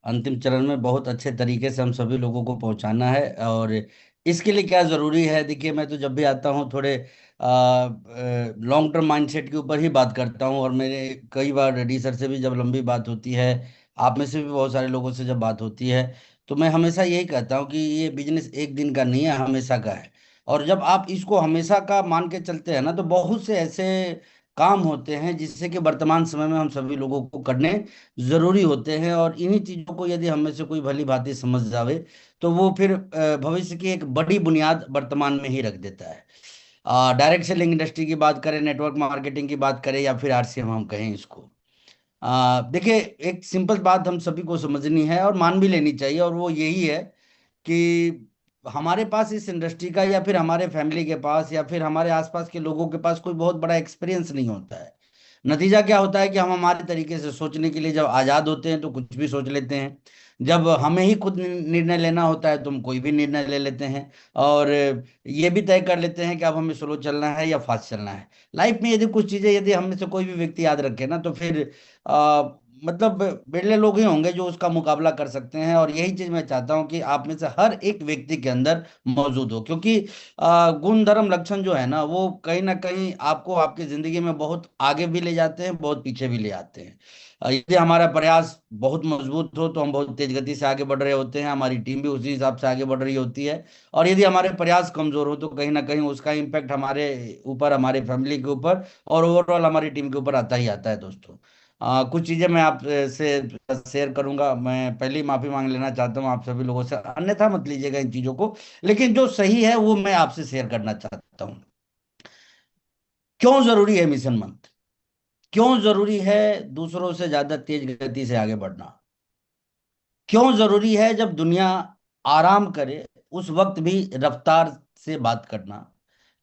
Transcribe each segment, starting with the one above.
अंतिम चरण में बहुत अच्छे तरीके से हम सभी लोगों को पहुंचाना है। और इसके लिए क्या जरूरी है, देखिए मैं तो जब भी आता हूं थोड़े लॉन्ग टर्म माइंडसेट के ऊपर ही बात करता हूं। और मेरे कई बार रेड्डी सर से भी जब लंबी बात होती है, आप में से भी बहुत सारे लोगों से जब बात होती है, तो मैं हमेशा यही कहता हूं कि ये बिजनेस एक दिन का नहीं है, हमेशा का है। और जब आप इसको हमेशा का मान के चलते हैं ना, तो बहुत से ऐसे काम होते हैं जिससे कि वर्तमान समय में हम सभी लोगों को करने जरूरी होते हैं। और इन्हीं चीजों को यदि हम में से कोई भली भांति समझ जावे, तो वो फिर भविष्य की एक बड़ी बुनियाद वर्तमान में ही रख देता है। डायरेक्ट सेलिंग इंडस्ट्री की बात करें, नेटवर्क मार्केटिंग की बात करें, या फिर आरसीएम हम कहें इसको, देखिए एक सिंपल बात हम सभी को समझनी है और मान भी लेनी चाहिए, और वो यही है कि हमारे पास इस इंडस्ट्री का, या फिर हमारे फैमिली के पास, या फिर हमारे आसपास के लोगों के पास कोई बहुत बड़ा एक्सपीरियंस नहीं होता है। नतीजा क्या होता है कि हम हमारे तरीके से सोचने के लिए जब आज़ाद होते हैं तो कुछ भी सोच लेते हैं। जब हमें ही खुद निर्णय लेना होता है तो हम कोई भी निर्णय ले लेते हैं। और ये भी तय कर लेते हैं कि अब हमें स्लो चलना है या फास्ट चलना है। लाइफ में यदि कुछ चीज़ें यदि हम में से कोई भी व्यक्ति याद रखे ना, तो फिर आ, मतलब बिरले लोग ही होंगे जो उसका मुकाबला कर सकते हैं। और यही चीज मैं चाहता हूं कि आप में से हर एक व्यक्ति के अंदर मौजूद हो, क्योंकि गुण धर्म लक्षण जो है ना, वो कहीं ना कहीं आपको आपकी जिंदगी में बहुत आगे भी ले जाते हैं, बहुत पीछे भी ले आते हैं। यदि हमारा प्रयास बहुत मजबूत हो तो हम बहुत तेज गति से आगे बढ़ रहे होते हैं, हमारी टीम भी उसी हिसाब से आगे बढ़ रही होती है। और यदि हमारे प्रयास कमजोर हो तो कहीं ना कहीं उसका इम्पैक्ट हमारे ऊपर, हमारे फैमिली के ऊपर और ओवरऑल हमारी टीम के ऊपर आता ही आता है दोस्तों। कुछ चीजें मैं आप से शेयर करूंगा। मैं पहले ही माफी मांग लेना चाहता हूं आप सभी लोगों से, अन्यथा मत लीजिएगा इन चीजों को। लेकिन जो सही है वो मैं आपसे शेयर करना चाहता हूं। क्यों जरूरी है मिशन मंथ? क्यों जरूरी है दूसरों से ज्यादा तेज गति से आगे बढ़ना? क्यों जरूरी है जब दुनिया आराम करे उस वक्त भी रफ्तार से बात करना?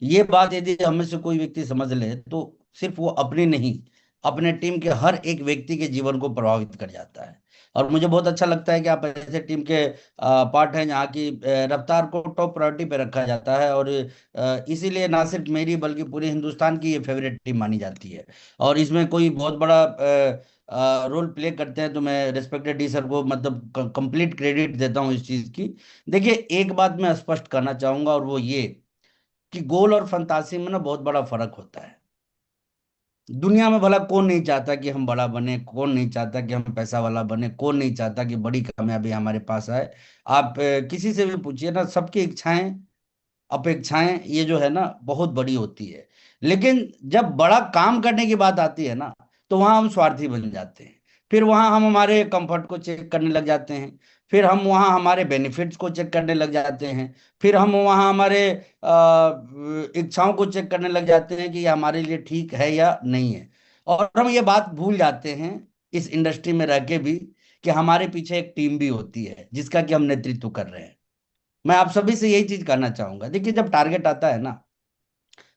ये बात यदि हमें से कोई व्यक्ति समझ ले तो सिर्फ वो अपनी नहीं, अपने टीम के हर एक व्यक्ति के जीवन को प्रभावित कर जाता है। और मुझे बहुत अच्छा लगता है कि आप ऐसे टीम के पार्ट हैं जहाँ की रफ्तार को टॉप प्रायोरिटी पे रखा जाता है। और इसीलिए ना सिर्फ मेरी बल्कि पूरे हिंदुस्तान की ये फेवरेट टीम मानी जाती है। और इसमें कोई बहुत बड़ा रोल प्ले करते हैं तो मैं रिस्पेक्टेड डी सर को मतलब कंप्लीट क्रेडिट देता हूँ इस चीज की। देखिए एक बात मैं स्पष्ट करना चाहूंगा, और वो ये कि गोल और फंतासी में ना बहुत बड़ा फर्क होता है। दुनिया में भला कौन नहीं चाहता कि हम बड़ा बने, कौन नहीं चाहता कि हम पैसा वाला बने, कौन नहीं चाहता कि बड़ी कामयाबी हमारे पास आए। आप किसी से भी पूछिए ना, सबकी इच्छाएं, अपेक्षाएं ये जो है ना बहुत बड़ी होती है। लेकिन जब बड़ा काम करने की बात आती है ना, तो वहां हम स्वार्थी बन जाते हैं। फिर वहां हम हमारे कंफर्ट को चेक करने लग जाते हैं। फिर हम वहां हमारे बेनिफिट्स को चेक करने लग जाते हैं। फिर हम वहां हमारे इच्छाओं को चेक करने लग जाते हैं कि ये हमारे लिए ठीक है या नहीं है। और हम ये बात भूल जाते हैं इस इंडस्ट्री में रह के भी, कि हमारे पीछे एक टीम भी होती है जिसका कि हम नेतृत्व कर रहे हैं। मैं आप सभी से यही चीज कहना चाहूंगा। देखिए जब टारगेट आता है ना,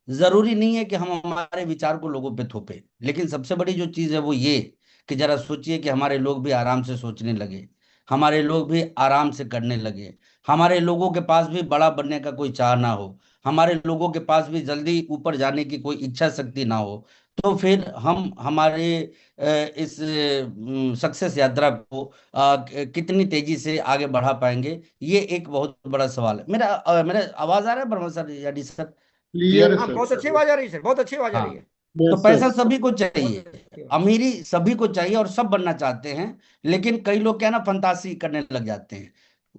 जरूरी नहीं है कि हम हमारे विचार को लोगों पे थोपे, लेकिन सबसे बड़ी जो चीज है वो ये कि जरा सोचिए कि हमारे लोग भी आराम से सोचने लगे, हमारे लोग भी आराम से करने लगे, हमारे लोगों के पास भी बड़ा बनने का कोई चाह ना हो, हमारे लोगों के पास भी जल्दी ऊपर जाने की कोई इच्छा शक्ति ना हो। तो फिर हम हमारे इस सक्सेस यात्रा को कितनी तेजी से आगे बढ़ा पाएंगे, ये एक बहुत बड़ा सवाल है। मेरा आवाज आ रहा है वर्मा सर या डी सर? Clear clear? है हाँ, सर। बहुत अच्छी आवाज आ रही है सर, बहुत अच्छी आवाज आ रही हाँ। है। तो यस सर। पैसा सभी को बहुत चाहिए, अच्छी आवाज। अमीरी सभी को चाहिए, और सब बनना चाहते हैं। लेकिन कई लोग क्या है ना, फंतासी करने लग जाते हैं।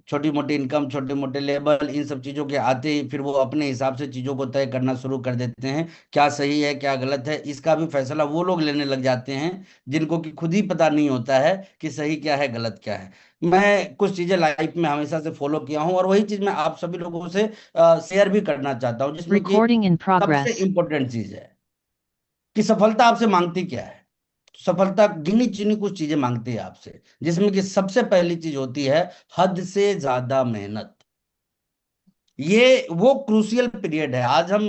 छोटी मोटी इनकम, छोटे मोटे लेबल, इन सब चीजों के आते ही फिर वो अपने हिसाब से चीजों को तय करना शुरू कर देते हैं। क्या सही है क्या गलत है, इसका भी फैसला वो लोग लेने लग जाते हैं जिनको कि खुद ही पता नहीं होता है कि सही क्या है गलत क्या है। मैं कुछ चीजें लाइफ में हमेशा से फॉलो किया हूं, और वही चीज मैं आप सभी लोगों से शेयर भी करना चाहता हूं, जिसमें कि Recording in सबसे progress. इंपॉर्टेंट चीज है कि सफलता आपसे मांगती क्या है। सफलता गिनी चुनी कुछ चीजें मांगती है आपसे, जिसमें कि सबसे पहली चीज होती है हद से ज्यादा मेहनत। ये वो क्रूसियल पीरियड है। आज हम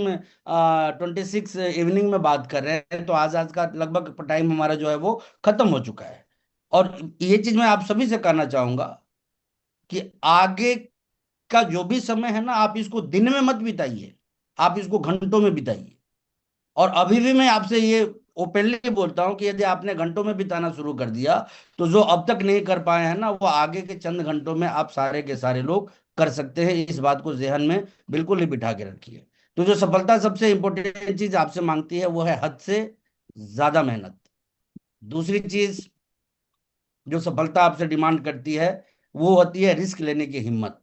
26 इवनिंग में बात कर रहे हैं, तो आज का लगभग टाइम हमारा जो है वो खत्म हो चुका है। और ये चीज मैं आप सभी से कहना चाहूंगा कि आगे का जो भी समय है ना, आप इसको दिन में मत बिताइए, आप इसको घंटों में बिताइए। और अभी भी मैं आपसे ये ओपनली बोलता हूँ कि यदि आपने घंटों में बिताना शुरू कर दिया, तो जो अब तक नहीं कर पाए हैं ना, वो आगे के चंद घंटों में आप सारे के सारे लोग कर सकते हैं। इस बात को जहन में बिल्कुल ही बिठा के रखिए। तो जो सफलता सबसे इंपॉर्टेंट चीज आपसे मांगती है वो है हद से ज्यादा मेहनत। दूसरी चीज जो सफलता आपसे डिमांड करती है वो होती है रिस्क लेने की हिम्मत।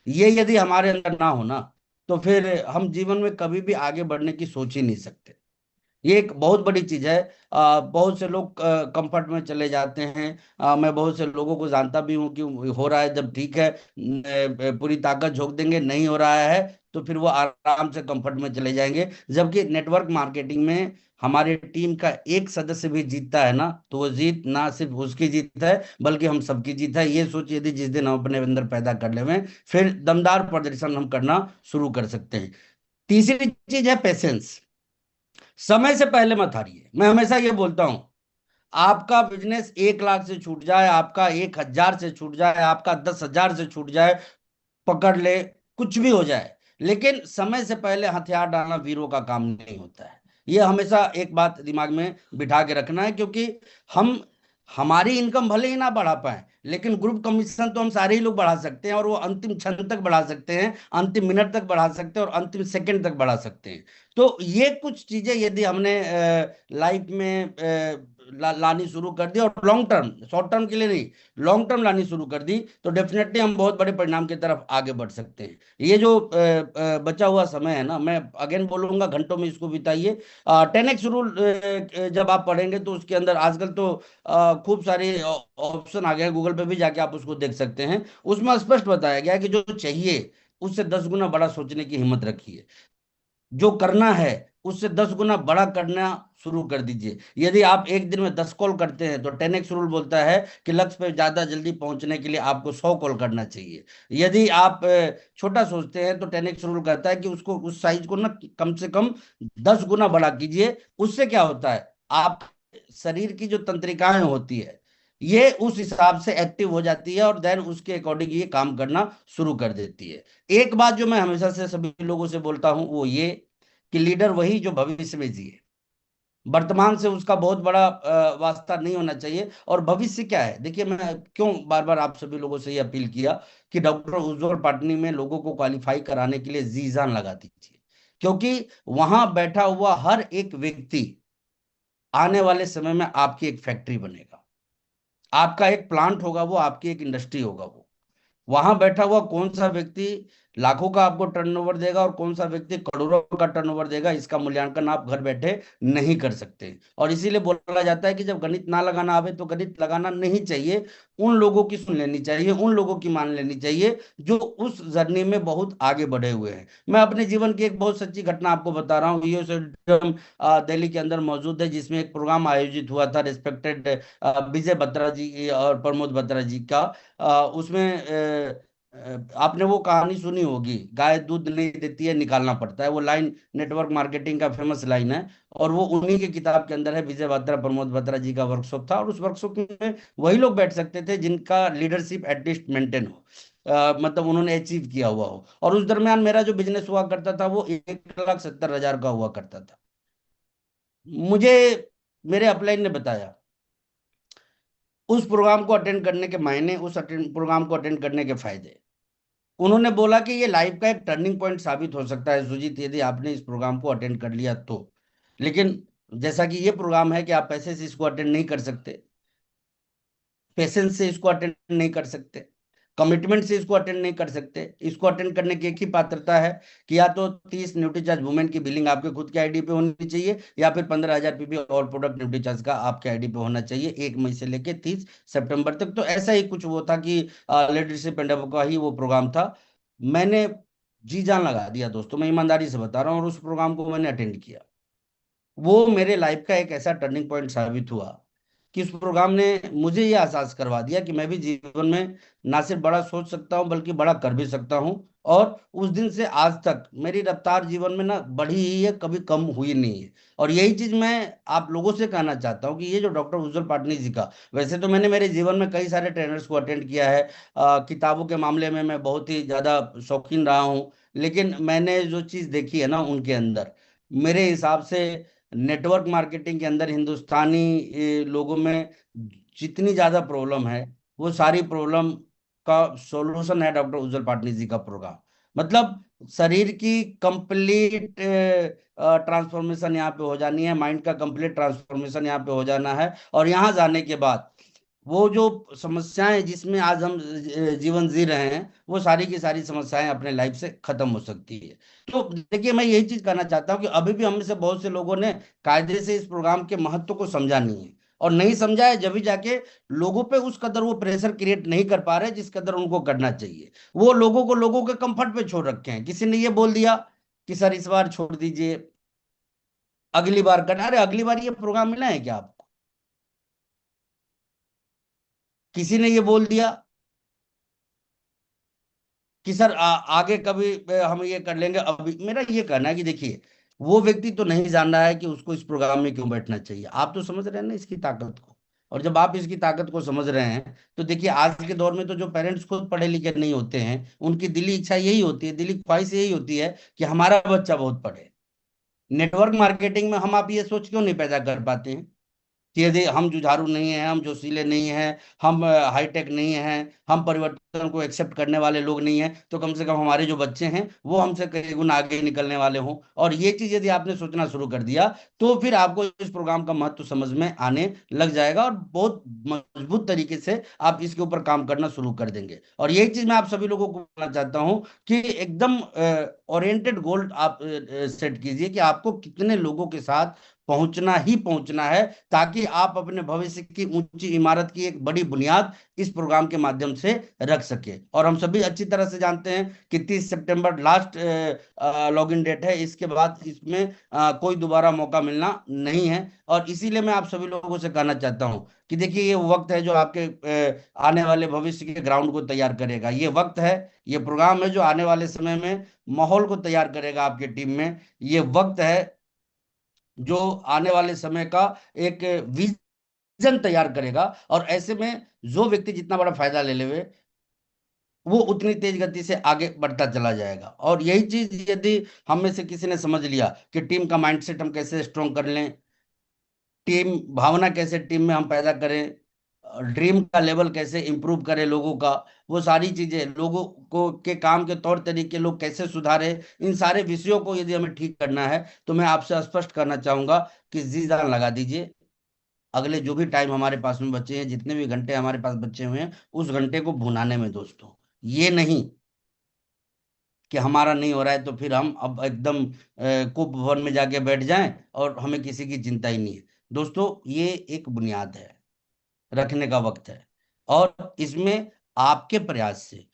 ये यदि हमारे अंदर ना हो ना, तो फिर हम जीवन में कभी भी आगे बढ़ने की सोच ही नहीं सकते। ये एक बहुत बड़ी चीज है। बहुत से लोग कंफर्ट में चले जाते हैं। मैं बहुत से लोगों को जानता भी हूँ कि हो रहा है जब ठीक है, पूरी ताकत झोंक देंगे, नहीं हो रहा है तो फिर वो आराम से कंफर्ट में चले जाएंगे। जबकि नेटवर्क मार्केटिंग में हमारी टीम का एक सदस्य भी जीतता है ना, तो वो जीत ना सिर्फ उसकी जीत है बल्कि हम सबकी जीत है। ये सोच यदि जिस दिन हम अपने अंदर पैदा कर लें, फिर दमदार प्रदर्शन हम करना शुरू कर सकते हैं। तीसरी चीज है पेशेंस। समय से पहले मत हारिए। मैं हमेशा ये बोलता हूं, आपका बिजनेस 1 लाख से छूट जाए, आपका 1 हजार से छूट जाए, आपका 10 हजार से छूट जाए, पकड़ ले, कुछ भी हो जाए, लेकिन समय से पहले हथियार डालना वीरों का काम नहीं होता है। ये हमेशा एक बात दिमाग में बिठा के रखना है, क्योंकि हम हमारी इनकम भले ही ना बढ़ा पाए, लेकिन ग्रुप कमीशन तो हम सारे ही लोग बढ़ा सकते हैं, और वो अंतिम क्षण तक बढ़ा सकते हैं, अंतिम मिनट तक बढ़ा सकते हैं, और अंतिम सेकंड तक बढ़ा सकते हैं। तो ये कुछ चीजें यदि हमने लाइफ में लानी शुरू कर दी, और लॉन्ग टर्म, शॉर्ट टर्म के लिए नहीं, लॉन्ग टर्म लानी शुरू कर दी, तो डेफिनेटली हम बहुत बड़े परिणाम की तरफ आगे बढ़ सकते हैं। ये जो बचा हुआ समय है ना, मैं अगेन बोलूंगा, घंटों में इसको बिताइए। 10x रूल जब आप पढ़ेंगे तो उसके अंदर आजकल तो खूब सारे ऑप्शन आ गए हैं, गूगल पे भी जाके आप उसको देख सकते हैं। उसमें स्पष्ट बताया गया है कि जो चाहिए उससे 10 गुना बड़ा सोचने की हिम्मत रखिए। जो करना है उससे 10 गुना बड़ा करना शुरू कर दीजिए। यदि आप एक दिन में 10 कॉल करते हैं, तो 10x रूल बोलता है कि लक्ष्य पे ज्यादा जल्दी पहुंचने के लिए आपको 100 कॉल करना चाहिए। यदि आप छोटा सोचते हैं, तो 10x रूल कहता है कि उसको, उस साइज को ना कम से कम 10 गुना बड़ा कीजिए। उससे क्या होता है, आप शरीर की जो तंत्रिकाएं होती है, ये उस हिसाब से एक्टिव हो जाती है, और देन उसके अकॉर्डिंग ये काम करना शुरू कर देती है। एक बात जो मैं हमेशा से सभी लोगों से बोलता हूं वो ये, कि लीडर वही जो भविष्य में जिए। वर्तमान से उसका बहुत बड़ा वास्ता नहीं होना चाहिए। और भविष्य क्या है, देखिए, मैं क्यों बार बार आप सभी लोगों से ये अपील किया कि डॉक्टर उज्जवल पाटनी में लोगों को क्वालिफाई कराने के लिए जी जान लगा दीजिए। क्योंकि वहां बैठा हुआ हर एक व्यक्ति आने वाले समय में आपकी एक फैक्ट्री बनेगा, आपका एक प्लांट होगा, वो आपकी एक इंडस्ट्री होगा। वो वहां बैठा हुआ कौन सा व्यक्ति लाखों का आपको टर्नओवर देगा और कौन सा व्यक्ति करोड़ों का टर्नओवर देगा, इसका मूल्यांकन आप घर बैठे नहीं कर सकते। और इसीलिए बोला जाता है कि जब गणित ना लगाना आवे तो गणित लगाना नहीं चाहिए। उन लोगों की सुन लेनी चाहिए, उन लोगों की मान लेनी चाहिए जो उस जर्नी में बहुत आगे बढ़े हुए हैं। मैं अपने जीवन की एक बहुत सच्ची घटना आपको बता रहा हूँ। ये स्टेडियम दिल्ली के अंदर मौजूद है, जिसमें एक प्रोग्राम आयोजित हुआ था, रिस्पेक्टेड विजय बत्रा जी और प्रमोद बत्रा जी का। उसमें आपने वो कहानी सुनी होगी, गाय दूध नहीं देती है, निकालना पड़ता है। वो लाइन नेटवर्क मार्केटिंग का फेमस लाइन है, और वो उन्हीं की किताब के अंदर है। विजय बत्रा, प्रमोद बत्रा जी का वर्कशॉप था, और उस वर्कशॉप में वही लोग बैठ सकते थे जिनका लीडरशिप एटलीस्ट मेंटेन हो, मतलब उन्होंने अचीव किया हुआ हो। और उस दरमियान मेरा जो बिजनेस हुआ करता था वो 1,70,000 का हुआ करता था। मुझे मेरे अपलाइन ने बताया, उस प्रोग्राम को अटेंड करने के मायने, प्रोग्राम को अटेंड करने के फायदे। उन्होंने बोला कि ये लाइफ का एक टर्निंग पॉइंट साबित हो सकता है सुजीत, यदि आपने इस प्रोग्राम को अटेंड कर लिया तो। लेकिन जैसा कि ये प्रोग्राम है कि आप पैसे से इसको अटेंड नहीं कर सकते, पेशेंस से इसको अटेंड नहीं कर सकते, कमिटमेंट से इसको अटेंड नहीं कर सकते। इसको अटेंड करने की एक ही पात्रता है कि या तो 30 न्यूट्री चार्ज वुमेन की बिलिंग आपके खुद के आईडी पे होनी चाहिए, या फिर 15,000 पीपी और प्रोडक्ट न्यूट्री चार्ज का आपके आईडी पे होना चाहिए 1 मई से लेके 30 सितंबर तक। तो ऐसा ही कुछ वो था कि लीडरशिप एंड का ही वो प्रोग्राम था। मैंने जी जान लगा दिया दोस्तों, मैं ईमानदारी से बता रहा हूँ, और उस प्रोग्राम को मैंने अटेंड किया। वो मेरे लाइफ का एक ऐसा टर्निंग पॉइंट साबित हुआ कि उस प्रोग्राम ने मुझे ये एहसास करवा दिया कि मैं भी जीवन में ना सिर्फ बड़ा सोच सकता हूँ बल्कि बड़ा कर भी सकता हूँ। और उस दिन से आज तक मेरी रफ्तार जीवन में ना बढ़ी ही है, कभी कम हुई नहीं है। और यही चीज मैं आप लोगों से कहना चाहता हूँ कि ये जो डॉक्टर उज्जवल पाटनी जी का, वैसे तो मैंने मेरे जीवन में कई सारे ट्रेनर्स को अटेंड किया है, किताबों के मामले में मैं बहुत ही ज्यादा शौकीन रहा हूँ, लेकिन मैंने जो चीज देखी है ना उनके अंदर, मेरे हिसाब से नेटवर्क मार्केटिंग के अंदर हिंदुस्तानी लोगों में जितनी ज्यादा प्रॉब्लम है, वो सारी प्रॉब्लम का सॉल्यूशन है डॉक्टर उज्जवल पाटनी जी का प्रोग्राम। मतलब शरीर की कंप्लीट ट्रांसफॉर्मेशन यहाँ पे हो जानी है, माइंड का कंप्लीट ट्रांसफॉर्मेशन यहाँ पे हो जाना है, और यहाँ जाने के बाद वो जो समस्याएं जिसमें आज हम जीवन जी रहे हैं, वो सारी की सारी समस्याएं अपने लाइफ से खत्म हो सकती है। तो देखिए, मैं यही चीज कहना चाहता हूँ कि अभी भी हम में से बहुत से लोगों ने कायदे से इस प्रोग्राम के महत्व को समझा नहीं है, और नहीं समझा है जब भी जाके लोगों पे उस कदर वो प्रेशर क्रिएट नहीं कर पा रहे जिस कदर उनको करना चाहिए। वो लोगों को लोगों के कंफर्ट पे छोड़ रखे हैं। किसी ने ये बोल दिया कि सर इस बार छोड़ दीजिए, अगली बार करना। अरे अगली बार ये प्रोग्राम मिला है क्या आपको? किसी ने ये बोल दिया कि सर आगे कभी हम ये कर लेंगे। अभी मेरा ये कहना है कि देखिए, वो व्यक्ति तो नहीं जान रहा है कि उसको इस प्रोग्राम में क्यों बैठना चाहिए। आप तो समझ रहे हैं ना इसकी ताकत को, और जब आप इसकी ताकत को समझ रहे हैं तो देखिए, आज के दौर में तो जो पेरेंट्स खुद पढ़े लिखे नहीं होते हैं, उनकी दिली इच्छा यही होती है, दिली ख्वाहिश यही होती है कि हमारा बच्चा बहुत पढ़े। नेटवर्क मार्केटिंग में हम आप ये सोच क्यों नहीं पैदा कर पाते हैं कि यदि हम जुझारू नहीं हैं, हम जोशीले नहीं हैं, हम हाईटेक नहीं हैं, हम परिवर्तन को एक्सेप्ट करने वाले लोग नहीं हैं, तो कम से कम हमारे जो बच्चे हैं वो हमसे कई गुना आगे निकलने वाले हों। और ये चीज यदि आपने सोचना शुरू कर दिया, तो फिर आपको इस प्रोग्राम का महत्व समझ में आने लग जाएगा, और बहुत मजबूत तरीके से आप इसके ऊपर काम करना शुरू कर देंगे। और यही चीज मैं आप सभी लोगों को बोलना चाहता हूँ कि एकदम ओरिएंटेड गोल आप सेट कीजिए कि आपको कितने लोगों के साथ पहुंचना ही पहुंचना है, ताकि आप अपने भविष्य की ऊंची इमारत की एक बड़ी बुनियाद इस प्रोग्राम के माध्यम से रख सके। और हम सभी अच्छी तरह से जानते हैं कि 30 सितंबर लास्ट लॉग इन डेट है। इसके बाद इसमें कोई दोबारा मौका मिलना नहीं है। और इसीलिए मैं आप सभी लोगों से कहना चाहता हूं कि देखिए, ये वो वक्त है जो आपके आने वाले भविष्य के ग्राउंड को तैयार करेगा। ये वक्त है, ये प्रोग्राम है जो आने वाले समय में माहौल को तैयार करेगा आपके टीम में। ये वक्त है जो आने वाले समय का एक विजन तैयार करेगा। और ऐसे में जो व्यक्ति जितना बड़ा फायदा ले लेवे, वो उतनी तेज गति से आगे बढ़ता चला जाएगा। और यही चीज यदि हम में से किसी ने समझ लिया कि टीम का माइंडसेट हम कैसे स्ट्रोंग कर लें, टीम भावना कैसे टीम में हम पैदा करें, ड्रीम का लेवल कैसे इंप्रूव करें लोगों का, वो सारी चीजें लोगों को के काम के तौर तरीके लोग कैसे सुधारे, इन सारे विषयों को यदि हमें ठीक करना है, तो मैं आपसे स्पष्ट करना चाहूंगा कि जी जान लगा दीजिए। अगले जो भी टाइम हमारे पास में बचे हैं, जितने भी घंटे हमारे पास बचे हुए हैं, उस घंटे को भुनाने में दोस्तों। ये नहीं कि हमारा नहीं हो रहा है तो फिर हम अब एकदम कुप भवन में जाके बैठ जाएं और हमें किसी की चिंता ही नहीं है। दोस्तों, ये एक बुनियाद है, रखने का वक्त है। और इसमें आपके प्रयास से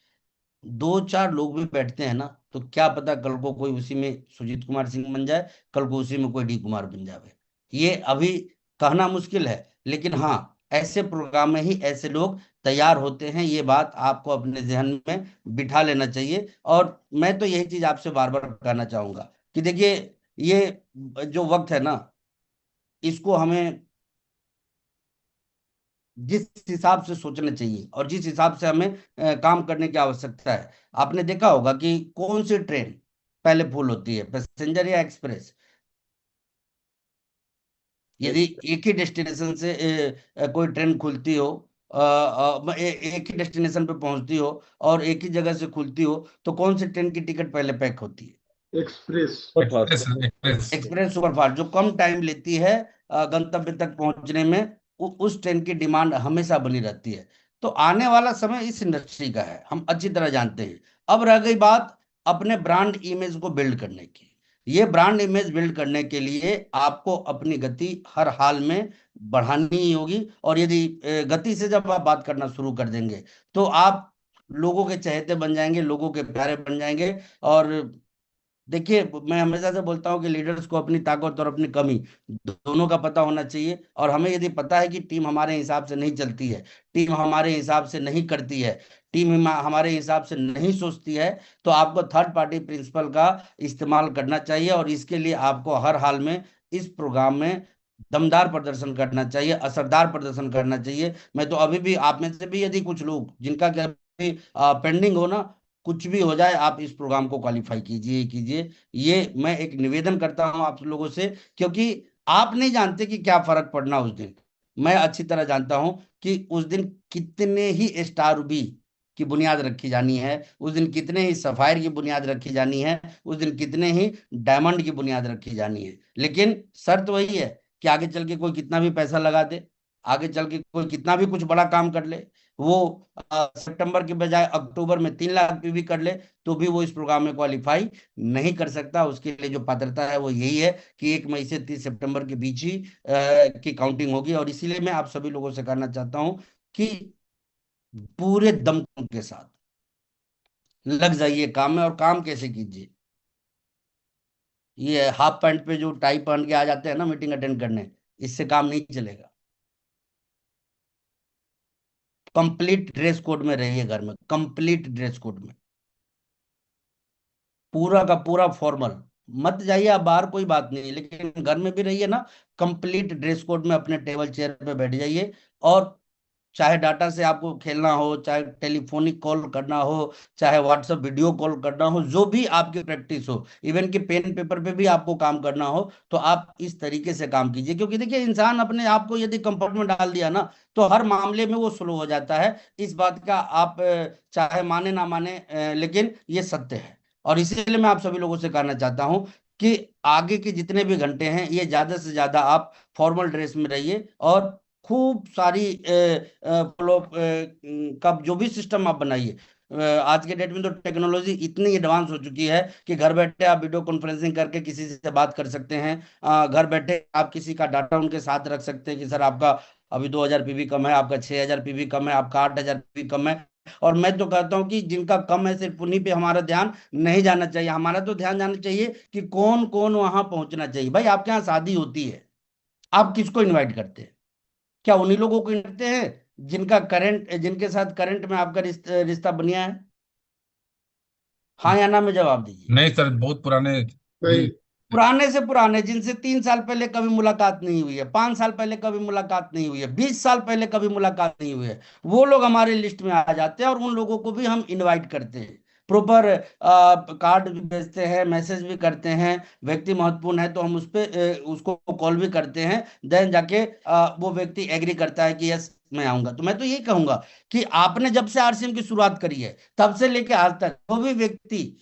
दो चार लोग भी बैठते हैं ना, तो क्या पता कल को कोई उसी में सुजीत कुमार सिंह बन जाए, कल को उसी में कोई डी कुमार बन जाए। ये अभी कहना मुश्किल है, लेकिन हाँ, ऐसे प्रोग्राम में ही ऐसे लोग तैयार होते हैं। ये बात आपको अपने जहन में बिठा लेना चाहिए। और मैं तो यही चीज आपसे बार बार कहना चाहूंगा कि देखिए, ये जो वक्त है ना, इसको हमें जिस हिसाब से सोचना चाहिए और जिस हिसाब से हमें काम करने की आवश्यकता है। आपने देखा होगा कि कौन सी ट्रेन पहले फुल होती है, पैसेंजर या एक्सप्रेस? यदि एक ही डेस्टिनेशन से कोई ट्रेन खुलती हो, एक ही डेस्टिनेशन पे पहुंचती हो और एक ही जगह से खुलती हो, तो कौन सी ट्रेन की टिकट पहले पैक होती है? Express. Express express. Express superfast, जो कम टाइम लेती है गंतव्य तक पहुंचने में। उस ट्रेन की डिमांड हमेशा बनी रहती है। तो आने वाला समय इस इंडस्ट्री का है, हम अच्छी तरह जानते हैं। अब रह गई बात अपने ब्रांड इमेज को बिल्ड करने की। ये ब्रांड इमेज बिल्ड करने के लिए आपको अपनी गति हर हाल में बढ़ानी ही होगी। और यदि गति से जब आप बात करना शुरू कर देंगे, तो आप लोगों के चहेते बन जाएंगे, लोगों के प्यारे बन जाएंगे। और देखिए, मैं हमेशा से बोलता हूँ कि लीडर्स को अपनी ताकत और अपनी कमी दोनों का पता होना चाहिए। और हमें यदि पता है कि टीम हमारे हिसाब से नहीं चलती है, टीम हमारे हिसाब से नहीं करती है, टीम हमारे हिसाब से नहीं सोचती है, तो आपको थर्ड पार्टी प्रिंसिपल का इस्तेमाल करना चाहिए। और इसके लिए आपको हर हाल में इस प्रोग्राम में दमदार प्रदर्शन करना चाहिए, असरदार प्रदर्शन करना चाहिए। मैं तो अभी भी आप में से भी यदि कुछ लोग जिनका क्या पेंडिंग हो ना, कुछ भी हो जाए, आप इस प्रोग्राम को क्वालिफाई कीजिए कीजिए। ये मैं एक निवेदन करता हूं आप लोगों से, क्योंकि आप नहीं जानते कि क्या फर्क पड़ना उस दिन। मैं अच्छी तरह जानता हूं कि उस दिन कितने ही स्टार रूबी की बुनियाद रखी जानी है, उस दिन कितने ही सफायर की बुनियाद रखी जानी है, उस दिन कितने ही डायमंड की बुनियाद रखी जानी है। लेकिन शर्त वही है कि आगे चल के कोई कितना भी पैसा लगा दे, आगे चल के कोई कितना भी कुछ बड़ा काम कर ले, वो सितंबर के बजाय अक्टूबर में 3 लाख पीवी कर ले, तो भी वो इस प्रोग्राम में क्वालिफाई नहीं कर सकता। उसके लिए जो पात्रता है वो यही है कि 1 मई से 30 सितंबर के बीच ही की काउंटिंग होगी। और इसीलिए मैं आप सभी लोगों से कहना चाहता हूं कि पूरे दमखम के साथ लग जाइए काम में। और काम कैसे कीजिए, ये हाफ पैंट पे जो टाई पहन के आ जाते हैं ना मीटिंग अटेंड करने, इससे काम नहीं चलेगा। कंप्लीट ड्रेस कोड में रहिए घर में, कंप्लीट ड्रेस कोड में, पूरा का पूरा फॉर्मल। मत जाइए आप बाहर, कोई बात नहीं, लेकिन घर में भी रहिए ना, कंप्लीट ड्रेस कोड में अपने टेबल चेयर पे बैठ जाइए। और चाहे डाटा से आपको खेलना हो, चाहे टेलीफोनिक कॉल करना हो, चाहे व्हाट्सएप वीडियो कॉल करना हो, जो भी आपकी प्रैक्टिस हो, इवन कि पेन पेपर पे भी आपको काम करना हो, तो आप इस तरीके से काम कीजिए। क्योंकि देखिए, इंसान अपने आप को यदि कंफर्ट में डाल दिया ना, तो हर मामले में वो स्लो हो जाता है। इस बात का आप चाहे माने ना माने, लेकिन ये सत्य है। और इसीलिए मैं आप सभी लोगों से कहना चाहता हूं कि आगे के जितने भी घंटे हैं, ये ज्यादा से ज्यादा आप फॉर्मल ड्रेस में रहिए। और खूब सारी फॉलो का जो भी सिस्टम आप बनाइए। आज के डेट में तो टेक्नोलॉजी इतनी एडवांस हो चुकी है कि घर बैठे आप वीडियो कॉन्फ्रेंसिंग करके किसी से बात कर सकते हैं। घर बैठे आप किसी का डाटा उनके साथ रख सकते हैं कि सर आपका अभी 2000 पीवी कम है, आपका 6000 पीवी कम है, आपका 8000 पीवी कम है। और मैं तो कहता हूं कि जिनका कम है सिर्फ उन्हीं पे हमारा ध्यान नहीं जाना चाहिए। हमारा तो ध्यान जाना चाहिए कि कौन कौन वहां पहुंचना चाहिए। भाई, आपके यहाँ शादी होती है, आप किसको इनवाइट करते हैं? क्या उन्हीं लोगों को करते हैं जिनके साथ करंट में आपका रिश्ता बनिया है? हाँ या ना में जवाब दीजिए। नहीं सर, बहुत पुराने सही। भी। पुराने से पुराने, जिनसे 3 साल पहले कभी मुलाकात नहीं हुई है, 5 साल पहले कभी मुलाकात नहीं हुई है, 20 साल पहले कभी मुलाकात नहीं हुई है, वो लोग हमारे लिस्ट में आ जाते हैं। और उन लोगों को भी हम इनवाइट करते हैं, प्रॉपर कार्ड भी भेजते हैं, मैसेज भी करते हैं। व्यक्ति महत्वपूर्ण है तो हम उस पे उसको कॉल भी करते हैं। देन जाके वो व्यक्ति एग्री करता है कि यस मैं आऊंगा। तो मैं तो यही कहूंगा कि आपने जब से आरसीएम की शुरुआत करी है, तब से लेके आज तक जो भी व्यक्ति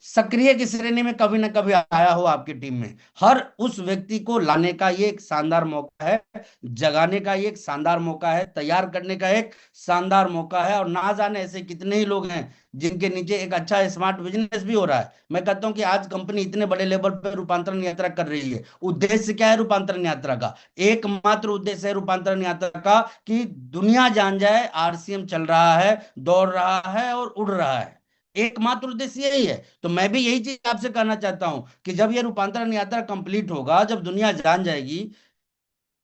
सक्रिय की श्रेणी में कभी ना कभी आया हो आपकी टीम में, हर उस व्यक्ति को लाने का ये एक शानदार मौका है, जगाने का ये एक शानदार मौका है, तैयार करने का एक शानदार मौका है। और ना जाने ऐसे कितने ही लोग हैं जिनके नीचे एक अच्छा स्मार्ट बिजनेस भी हो रहा है। मैं कहता हूं कि आज कंपनी इतने बड़े लेवल पर रूपांतरण यात्रा कर रही है। उद्देश्य क्या है रूपांतरण यात्रा का? एकमात्र उद्देश्य है रूपांतरण यात्रा का कि दुनिया जान जाए आरसीएम चल रहा है, दौड़ रहा है और उड़ रहा है। एकमात्र उद्देश्य यही है। तो मैं भी यही चीज आपसे कहना चाहता हूं कि जब ये रूपांतरण यात्रा कंप्लीट होगा, जब दुनिया जान जाएगी,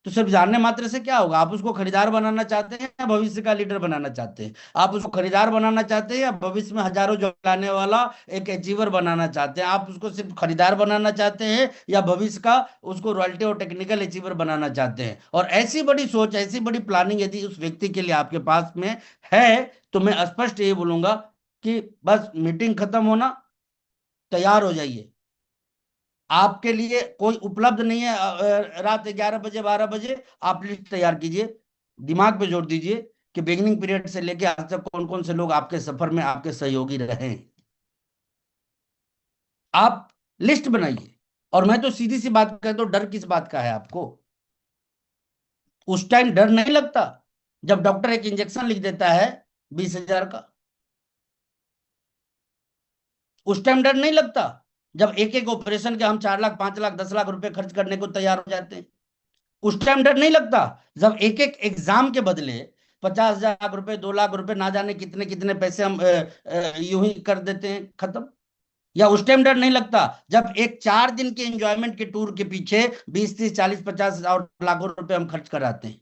तो सिर्फ जानने मात्र से क्या होगा? आप उसको खरीदार बनाना चाहते हैं या भविष्य का लीडर बनाना चाहते हैं? आप उसको खरीदार बनाना चाहते हैं या भविष्य में हजारों जॉब लाने वाला एक अचीवर बनाना चाहते हैं? आप उसको सिर्फ खरीदार बनाना चाहते हैं या भविष्य का उसको रॉयल्टी और टेक्निकल अचीवर बनाना चाहते हैं? और ऐसी बड़ी सोच, ऐसी बड़ी प्लानिंग यदि उस व्यक्ति के लिए आपके पास में है, तो मैं स्पष्ट ये बोलूंगा कि बस मीटिंग खत्म होना, तैयार हो जाइए। आपके लिए कोई उपलब्ध नहीं है रात 11 बजे 12 बजे, आप लिस्ट तैयार कीजिए, दिमाग पे जोर दीजिए कि बिगिनिंग पीरियड से लेके आज तक कौन कौन से लोग आपके सफर में आपके सहयोगी रहे हैं। आप लिस्ट बनाइए। और मैं तो सीधी सी बात कहता हूं, डर किस बात का है आपको? उस टाइम डर नहीं लगता जब डॉक्टर एक इंजेक्शन लिख देता है 20,000 का? उस टाइम डर नहीं लगता जब एक एक ऑपरेशन के हम 4 लाख 5 लाख 10 लाख रुपए खर्च करने को तैयार हो जाते हैं? उस टाइम डर नहीं लगता जब एक एक एग्जाम के बदले 50,000 रुपए 2 लाख रुपए ना जाने कितने कितने पैसे हम यूं ही कर देते हैं खत्म? या उस टाइम डर नहीं लगता जब एक 4 दिन के एंजॉयमेंट के टूर के पीछे 20 30 40 50 और लाखों रुपए हम खर्च कराते हैं?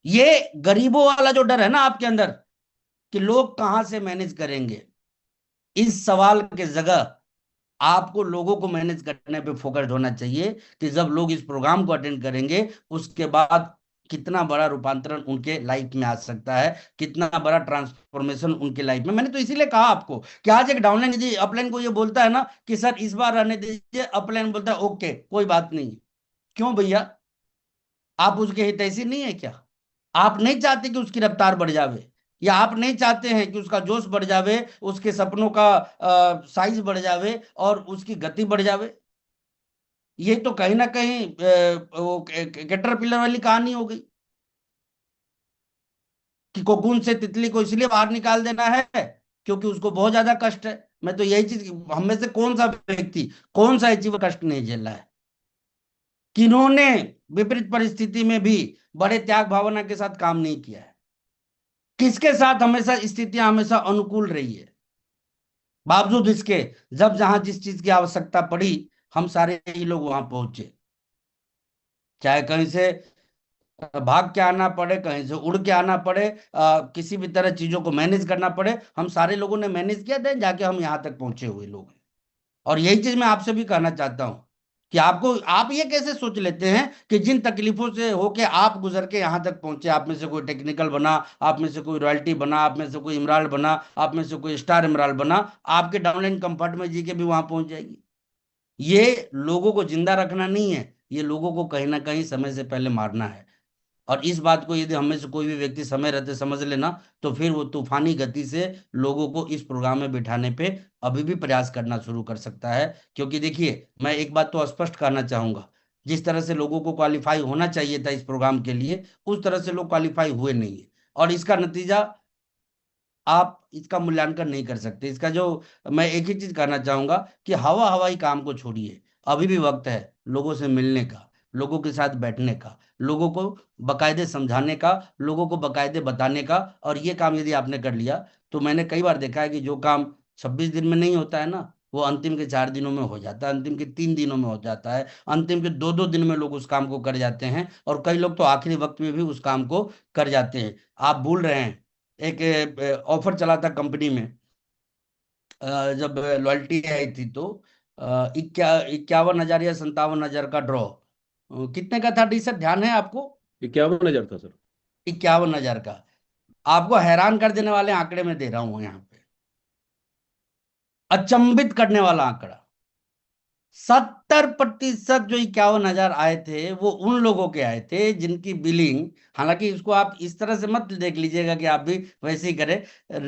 ये गरीबों वाला जो डर है ना आपके अंदर कि लोग कहां से मैनेज करेंगे, इस सवाल के जगह आपको लोगों को मैनेज करने पे फोकस्ड होना चाहिए कि जब लोग इस प्रोग्राम को अटेंड करेंगे, उसके बाद कितना बड़ा रूपांतरण उनके लाइफ में आ सकता है, कितना बड़ा ट्रांसफॉर्मेशन उनके लाइफ में। मैंने तो इसीलिए कहा आपको कि आज एक डाउनलाइन यदि अपलाइन को ये बोलता है ना कि सर इस बार रहने दीजिए, अपलाइन बोलता है ओके कोई बात नहीं, क्यों भैया? आप उसके हितैषी नहीं है क्या? आप नहीं चाहते कि उसकी रफ्तार बढ़ जावे, या आप नहीं चाहते हैं कि उसका जोश बढ़ जावे, उसके सपनों का साइज बढ़ जावे और उसकी गति बढ़ जावे? ये तो कहीं ना कहीं वो कैटरपिलर वाली कहानी हो गई कि कोकून से तितली को इसलिए बाहर निकाल देना है क्योंकि उसको बहुत ज्यादा कष्ट है। मैं तो यही चीज, हम में से कौन सा व्यक्ति, कौन सा अचीवर कष्ट नहीं झेला है? किन्होंने विपरीत परिस्थिति में भी बड़े त्याग भावना के साथ काम नहीं किया है? किसके साथ हमेशा स्थितियां हमेशा अनुकूल रही है? बावजूद इसके, जब जहां जिस चीज की आवश्यकता पड़ी, हम सारे ही लोग वहां पहुंचे। चाहे कहीं से भाग के आना पड़े, कहीं से उड़ के आना पड़े, किसी भी तरह चीजों को मैनेज करना पड़े, हम सारे लोगों ने मैनेज किया था, जाके हम यहाँ तक पहुंचे हुए लोग हैं। और यही चीज मैं आपसे भी कहना चाहता हूँ कि आपको, आप ये कैसे सोच लेते हैं कि जिन तकलीफों से होके आप गुजर के यहाँ तक पहुंचे, आप में से कोई टेक्निकल बना, आप में से कोई रॉयल्टी बना, आप में से कोई इमरान बना, आप में से कोई स्टार इमरान बना, आपके डाउनलाइन कंफर्ट में जी के भी वहां पहुंच जाएगी? ये लोगों को जिंदा रखना नहीं है, ये लोगों को कहीं ना कहीं समय से पहले मारना है। और इस बात को यदि हमें से कोई भी व्यक्ति समय रहते समझ लेना, तो फिर वो तूफानी गति से लोगों को इस प्रोग्राम में बिठाने पे अभी भी प्रयास करना शुरू कर सकता है। क्योंकि देखिए, मैं एक बात तो स्पष्ट करना चाहूंगा, जिस तरह से लोगों को क्वालिफाई होना चाहिए था इस प्रोग्राम के लिए, उस तरह से लोग क्वालिफाई हुए नहीं है। और इसका नतीजा, आप इसका मूल्यांकन नहीं कर सकते। इसका जो, मैं एक ही चीज कहना चाहूंगा कि हवा हवाई काम को छोड़िए, अभी भी वक्त है लोगों से मिलने का, लोगों के साथ बैठने का, लोगों को बकायदे समझाने का, लोगों को बकायदे बताने का। और ये काम यदि आपने कर लिया, तो मैंने कई बार देखा है कि जो काम 26 दिन में नहीं होता है ना, वो अंतिम के 4 दिनों में हो जाता है, अंतिम के 3 दिनों में हो जाता है, अंतिम के 2-2 दिन में लोग उस काम को कर जाते हैं, और कई लोग तो आखिरी वक्त में भी उस काम को कर जाते हैं। आप भूल रहे हैं, एक ऑफर चला था कंपनी में, जब लॉयल्टी आई थी तो 51,000 या 57,000 का ड्रॉ, कितने का था टी शर्ट, ध्यान है आपको? 51,000 था सर। 51,000 का। आपको हैरान कर देने वाले आंकड़े में दे रहा हूं यहाँ पे, अचंभित करने वाला आंकड़ा। 70% जो 51,000 आए थे, वो उन लोगों के आए थे जिनकी बिलिंग, हालांकि इसको आप इस तरह से मत देख लीजिएगा कि आप भी वैसे ही करें,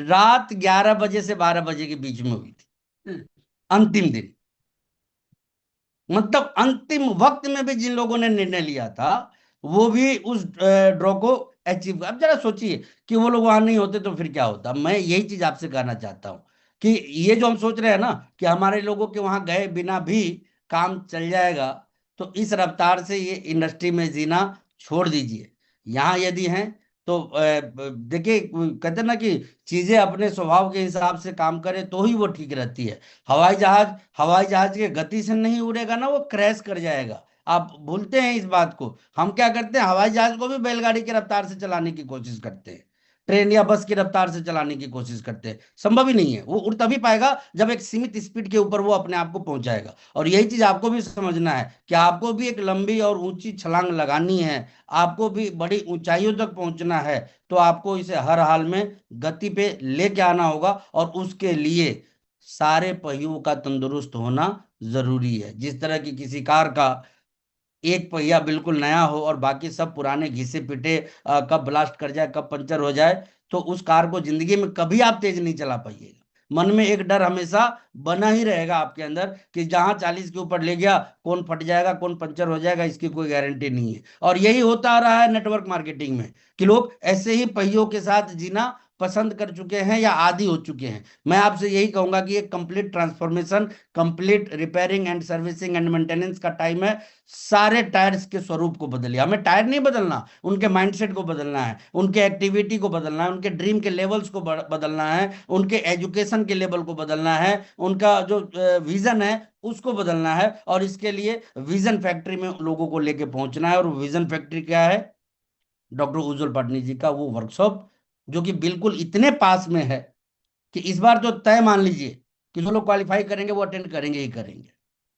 रात 11 बजे से 12 बजे के बीच में हुई थी, अंतिम दिन। मतलब अंतिम वक्त में भी जिन लोगों ने निर्णय लिया था, वो भी उस ड्रॉ को अचीव। अब जरा सोचिए कि वो लोग वहां नहीं होते तो फिर क्या होता। मैं यही चीज आपसे कहना चाहता हूं कि ये जो हम सोच रहे हैं ना कि हमारे लोगों के वहां गए बिना भी काम चल जाएगा, तो इस रफ्तार से ये इंडस्ट्री में जीना छोड़ दीजिए। यहाँ यदि हैं तो देखिए, कहते हैं ना कि चीजें अपने स्वभाव के हिसाब से काम करे तो ही वो ठीक रहती है। हवाई जहाज के गति से नहीं उड़ेगा ना, वो क्रैश कर जाएगा। आप भूलते हैं इस बात को। हम क्या करते हैं, हवाई जहाज को भी बैलगाड़ी की रफ्तार से चलाने की कोशिश करते हैं, ट्रेन या बस की रफ्तार से चलाने की कोशिश करते हैं। संभव ही नहीं है। वो उड़ तभी पाएगा जब एक सीमित स्पीड के ऊपर वो अपने आप को पहुंचाएगा। और यही चीज आपको भी समझना है कि आपको भी एक लंबी और ऊंची छलांग लगानी है, आपको भी बड़ी ऊंचाइयों तक पहुंचना है। तो आपको इसे हर हाल में गति पे लेके आना होगा, और उसके लिए सारे पहियों का तंदुरुस्त होना जरूरी है। जिस तरह की किसी कार का एक पहिया बिल्कुल नया हो और बाकी सब पुराने घिसे पिटे, कब ब्लास्ट कर जाए, कब पंचर हो जाए, तो उस कार को जिंदगी में कभी आप तेज नहीं चला पाइएगा। मन में एक डर हमेशा बना ही रहेगा आपके अंदर कि जहां 40 के ऊपर ले गया, कौन फट जाएगा, कौन पंचर हो जाएगा, इसकी कोई गारंटी नहीं है। और यही होता आ रहा है नेटवर्क मार्केटिंग में, कि लोग ऐसे ही पहियों के साथ जीना पसंद कर चुके हैं या आदी हो चुके हैं। मैं आपसे यही कहूंगा कि एक complete transformation, complete repairing and servicing and maintenance का टाइम है। सारे टायर्स के स्वरूप को बदलिए। हमें टायर नहीं बदलना, उनके माइंडसेट को बदलना है, उनके एक्टिविटी को बदलना है, उनके ड्रीम के लेवल्स को बदलना है, उनके एजुकेशन के लेवल को बदलना है, उनका जो विजन है उसको बदलना है। और इसके लिए विजन फैक्ट्री में लोगों को लेके पहुंचना है। और विजन फैक्ट्री क्या है? डॉक्टर उज्जवल पाटनी जी का वो वर्कशॉप, जो कि बिल्कुल इतने पास में है कि इस बार तो तय मान लीजिए कि जो लोग क्वालिफाई करेंगे वो अटेंड करेंगे ही करेंगे।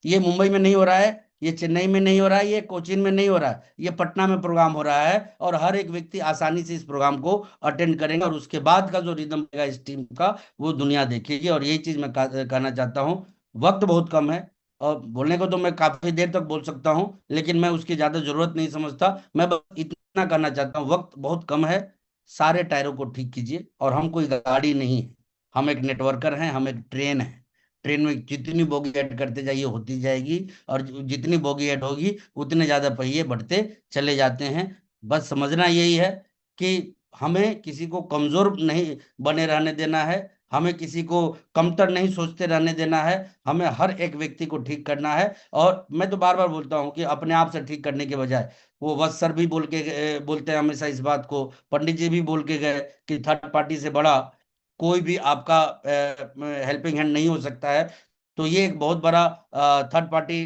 ये मुंबई में नहीं हो रहा है, ये चेन्नई में नहीं हो रहा है, ये कोचीन में नहीं हो रहा है, ये पटना में प्रोग्राम हो रहा है। और हर एक व्यक्ति आसानी से इस प्रोग्राम को अटेंड करेंगे, और उसके बाद का जो रिदम रहेगा इस टीम का, वो दुनिया देखेगी। और यही चीज मैं कहना चाहता हूँ, वक्त बहुत कम है, और बोलने को तो मैं काफी देर तक बोल सकता हूँ, लेकिन मैं उसकी ज्यादा जरूरत नहीं समझता। मैं बस इतना करना चाहता हूँ, वक्त बहुत कम है, सारे टायरों को ठीक कीजिए। और हम कोई गाड़ी नहीं है, हम एक नेटवर्कर हैं, हम एक ट्रेन है। ट्रेन में जितनी बोगी ऐड करते जाइए होती जाएगी, और जितनी बोगी ऐड होगी उतने ज्यादा पहिए बढ़ते चले जाते हैं। बस समझना यही है कि हमें किसी को कमजोर नहीं बने रहने देना है, हमें किसी को कमतर नहीं सोचते रहने देना है, हमें हर एक व्यक्ति को ठीक करना है। और मैं तो बार बार बोलता हूँ कि अपने आप से ठीक करने के बजाय, वो वत्स सर भी बोलते हैं हमेशा इस बात को, पंडित जी भी बोल के गए कि थर्ड पार्टी से बड़ा कोई भी आपका हेल्पिंग हैंड नहीं हो सकता है। तो ये एक बहुत बड़ा थर्ड पार्टी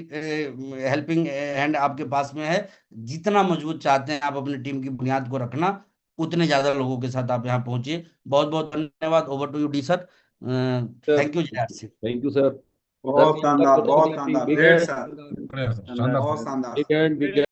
हेल्पिंग हैंड आपके पास में है। जितना मजबूत चाहते हैं आप अपनी टीम की बुनियाद को रखना, उतने ज्यादा लोगों के साथ आप यहाँ पहुंचिए। बहुत बहुत धन्यवाद। Over to you D sir. Sir thank you Jayraj Singh. Thank you sir. Sir बहुत की शानदार, बताने के बहुत लिए आपकी शानदार, बिग ग्रेट हैंड। सर। शानदार बहुत सर। शानदार। Big hand big